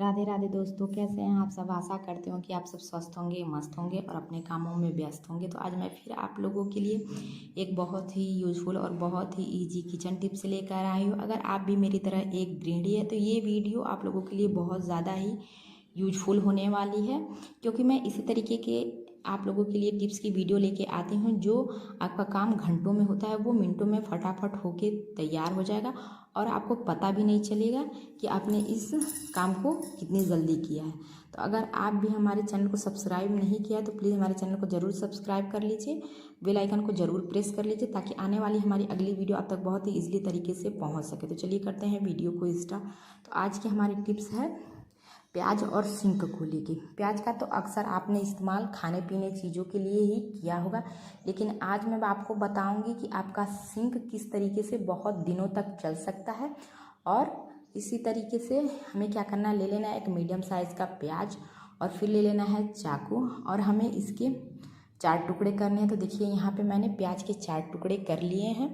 राधे राधे दोस्तों, कैसे हैं आप सब। आशा करती हूँ कि आप सब स्वस्थ होंगे, मस्त होंगे और अपने कामों में व्यस्त होंगे। तो आज मैं फिर आप लोगों के लिए एक बहुत ही यूज़फुल और बहुत ही इजी किचन टिप्स लेकर आई हूँ। अगर आप भी मेरी तरह एक गृहिणी है तो ये वीडियो आप लोगों के लिए बहुत ज़्यादा ही यूजफुल होने वाली है, क्योंकि मैं इसी तरीके के आप लोगों के लिए टिप्स की वीडियो लेके आती हूँ। जो आपका काम घंटों में होता है वो मिनटों में फटाफट होके तैयार हो जाएगा और आपको पता भी नहीं चलेगा कि आपने इस काम को कितनी जल्दी किया है। तो अगर आप भी हमारे चैनल को सब्सक्राइब नहीं किया है तो प्लीज़ हमारे चैनल को ज़रूर सब्सक्राइब कर लीजिए, बेल आइकन को ज़रूर प्रेस कर लीजिए, ताकि आने वाली हमारी अगली वीडियो आप तक बहुत ही ईजिली तरीके से पहुँच सके। तो चलिए करते हैं वीडियो को स्टार्ट। तो आज की हमारी टिप्स है प्याज और सिंक को लेके। प्याज का तो अक्सर आपने इस्तेमाल खाने पीने चीज़ों के लिए ही किया होगा, लेकिन आज मैं आपको बताऊंगी कि आपका सिंक किस तरीके से बहुत दिनों तक चल सकता है। और इसी तरीके से हमें क्या करना है, ले लेना है एक मीडियम साइज़ का प्याज और फिर ले लेना है चाकू और हमें इसके 4 टुकड़े करने हैं। तो देखिए यहाँ पे मैंने प्याज के 4 टुकड़े कर लिए हैं,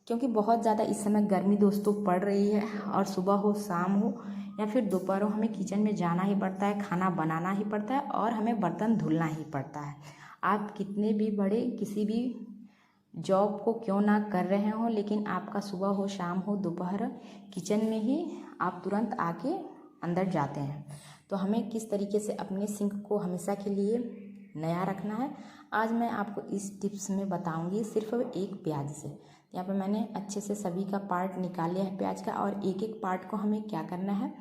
क्योंकि बहुत ज़्यादा इस समय गर्मी दोस्तों पड़ रही है और सुबह हो शाम हो या फिर दोपहर हो हमें किचन में जाना ही पड़ता है, खाना बनाना ही पड़ता है और हमें बर्तन धुलना ही पड़ता है। आप कितने भी बड़े किसी भी जॉब को क्यों ना कर रहे हो, लेकिन आपका सुबह हो शाम हो दोपहर किचन में ही आप तुरंत आके अंदर जाते हैं। तो हमें किस तरीके से अपने सिंक को हमेशा के लिए नया रखना है, आज मैं आपको इस टिप्स में बताऊंगी, सिर्फ एक प्याज से। यहाँ पे मैंने अच्छे से सभी का पार्ट निकाल लिया है प्याज का, और एक एक पार्ट को हमें क्या करना है,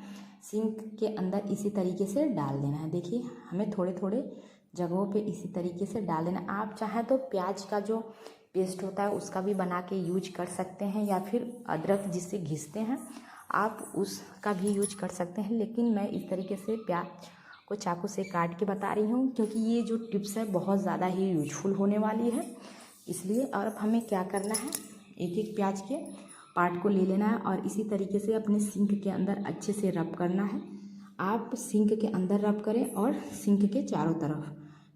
सिंक के अंदर इसी तरीके से डाल देना है। देखिए हमें थोड़े थोड़े जगहों पे इसी तरीके से डाल देना। आप चाहें तो प्याज का जो पेस्ट होता है उसका भी बना के यूज कर सकते हैं, या फिर अदरक जिससे घिसते हैं आप उसका भी यूज कर सकते हैं, लेकिन मैं इस तरीके से प्याज को चाकू से काट के बता रही हूँ, क्योंकि ये जो टिप्स है बहुत ज़्यादा ही यूजफुल होने वाली है इसलिए। और अब हमें क्या करना है, एक एक प्याज के पार्ट को ले लेना है और इसी तरीके से अपने सिंक के अंदर अच्छे से रब करना है। आप सिंक के अंदर रब करें और सिंक के चारों तरफ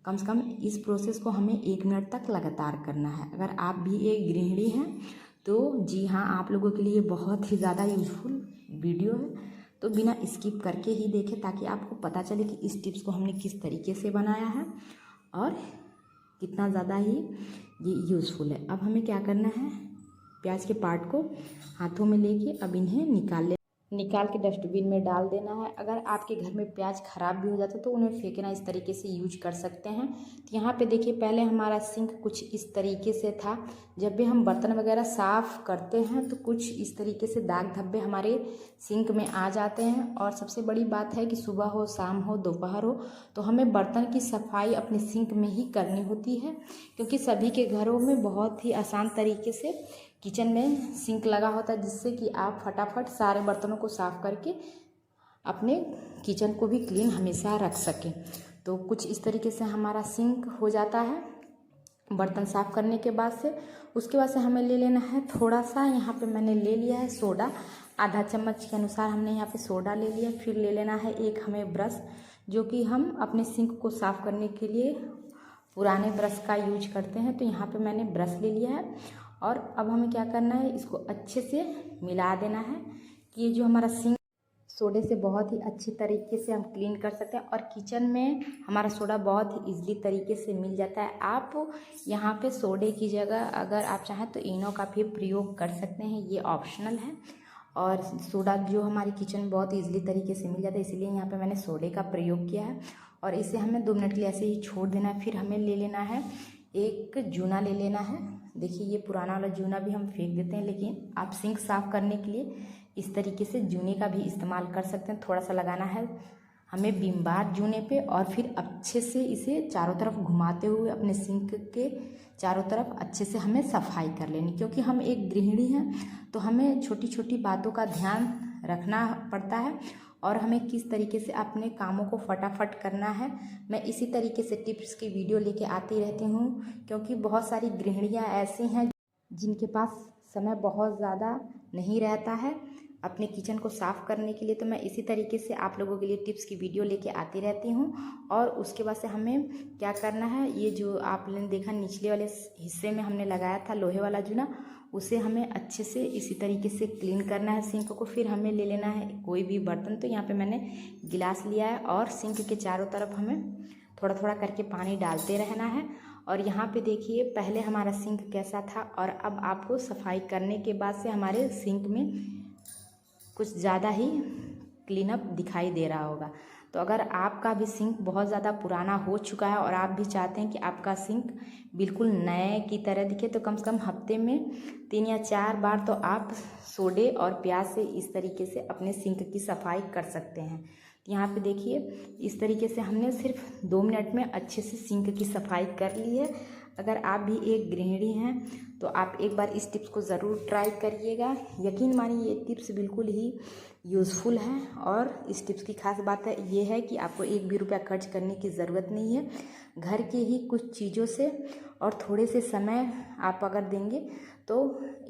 कम से कम इस प्रोसेस को हमें 1 मिनट तक लगातार करना है। अगर आप भी एक गृहिणी हैं तो जी हाँ, आप लोगों के लिए बहुत ही ज़्यादा यूजफुल वीडियो है, तो बिना स्किप करके ही देखें, ताकि आपको पता चले कि इस टिप्स को हमने किस तरीके से बनाया है और कितना ज़्यादा ही ये यूज़फुल है। अब हमें क्या करना है, प्याज के पार्ट को हाथों में लेके अब इन्हें निकाल के डस्टबिन में डाल देना है। अगर आपके घर में प्याज ख़राब भी हो जाता है तो उन्हें फेंकना इस तरीके से यूज कर सकते हैं। तो यहाँ पे देखिए पहले हमारा सिंक कुछ इस तरीके से था। जब भी हम बर्तन वगैरह साफ़ करते हैं तो कुछ इस तरीके से दाग धब्बे हमारे सिंक में आ जाते हैं। और सबसे बड़ी बात है कि सुबह हो शाम हो दोपहर हो तो हमें बर्तन की सफाई अपने सिंक में ही करनी होती है, क्योंकि सभी के घरों में बहुत ही आसान तरीके से किचन में सिंक लगा होता है, जिससे कि आप फटाफट सारे बर्तनों को साफ़ करके अपने किचन को भी क्लीन हमेशा रख सकें। तो कुछ इस तरीके से हमारा सिंक हो जाता है बर्तन साफ़ करने के बाद से। उसके बाद से हमें ले लेना है थोड़ा सा, यहाँ पे मैंने ले लिया है सोडा, आधा चम्मच के अनुसार हमने यहाँ पे सोडा ले लिया। फिर ले लेना है एक हमें ब्रश, जो कि हम अपने सिंक को साफ़ करने के लिए पुराने ब्रश का यूज करते हैं। तो यहाँ पे मैंने ब्रश ले लिया है और अब हमें क्या करना है, इसको अच्छे से मिला देना है कि ये जो हमारा सिंक सोडे से बहुत ही अच्छी तरीके से हम क्लीन कर सकते हैं। और किचन में हमारा सोडा बहुत ही ईजिली तरीके से मिल जाता है। आप यहाँ पे सोडे की जगह अगर आप चाहें तो इनो का भी प्रयोग कर सकते हैं, ये ऑप्शनल है। और सोडा जो हमारी किचन में बहुत ईजिली तरीके से मिल जाता है, इसलिए यहाँ पे मैंने सोडे का प्रयोग किया है। और इसे हमें 2 मिनट के लिए ऐसे ही छोड़ देना है। फिर हमें ले लेना है एक जूना ले लेना है। देखिए ये पुराना वाला जूना भी हम फेंक देते हैं, लेकिन आप सिंक साफ़ करने के लिए इस तरीके से जूने का भी इस्तेमाल कर सकते हैं। थोड़ा सा लगाना है हमें विम बार जूने पे और फिर अच्छे से इसे चारों तरफ घुमाते हुए अपने सिंक के चारों तरफ अच्छे से हमें सफाई कर लेनी, क्योंकि हम एक गृहिणी हैं तो हमें छोटी छोटी बातों का ध्यान रखना पड़ता है और हमें किस तरीके से अपने कामों को फटाफट करना है। मैं इसी तरीके से टिप्स की वीडियो लेके आती रहती हूँ, क्योंकि बहुत सारी गृहिणियाँ ऐसी हैं जिनके पास समय बहुत ज़्यादा नहीं रहता है अपने किचन को साफ़ करने के लिए। तो मैं इसी तरीके से आप लोगों के लिए टिप्स की वीडियो लेके आती रहती हूँ। और उसके बाद से हमें क्या करना है, ये जो आपने देखा निचले वाले हिस्से में हमने लगाया था लोहे वाला जूना, उसे हमें अच्छे से इसी तरीके से क्लीन करना है सिंक को। फिर हमें ले लेना है कोई भी बर्तन, तो यहाँ पे मैंने गिलास लिया है और सिंक के चारों तरफ हमें थोड़ा थोड़ा करके पानी डालते रहना है। और यहाँ पे देखिए पहले हमारा सिंक कैसा था और अब आपको सफाई करने के बाद से हमारे सिंक में कुछ ज़्यादा ही क्लीनअप दिखाई दे रहा होगा। तो अगर आपका भी सिंक बहुत ज़्यादा पुराना हो चुका है और आप भी चाहते हैं कि आपका सिंक बिल्कुल नए की तरह दिखे, तो कम से कम हफ्ते में 3 या 4 बार तो आप सोडे और प्याज से इस तरीके से अपने सिंक की सफाई कर सकते हैं। यहाँ पे देखिए इस तरीके से हमने सिर्फ 2 मिनट में अच्छे से सिंक की सफाई कर ली है। अगर आप भी एक गृहिणी हैं तो आप एक बार इस टिप्स को ज़रूर ट्राई करिएगा। यकीन मानिए ये टिप्स बिल्कुल ही यूज़फुल है और इस टिप्स की खास बात है ये है कि आपको 1 भी रुपया खर्च करने की ज़रूरत नहीं है। घर के ही कुछ चीज़ों से और थोड़े से समय आप अगर देंगे तो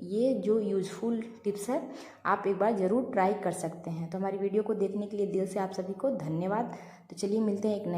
ये जो यूज़फुल टिप्स है आप एक बार ज़रूर ट्राई कर सकते हैं। तो हमारी वीडियो को देखने के लिए दिल से आप सभी को धन्यवाद। तो चलिए मिलते हैं एक नए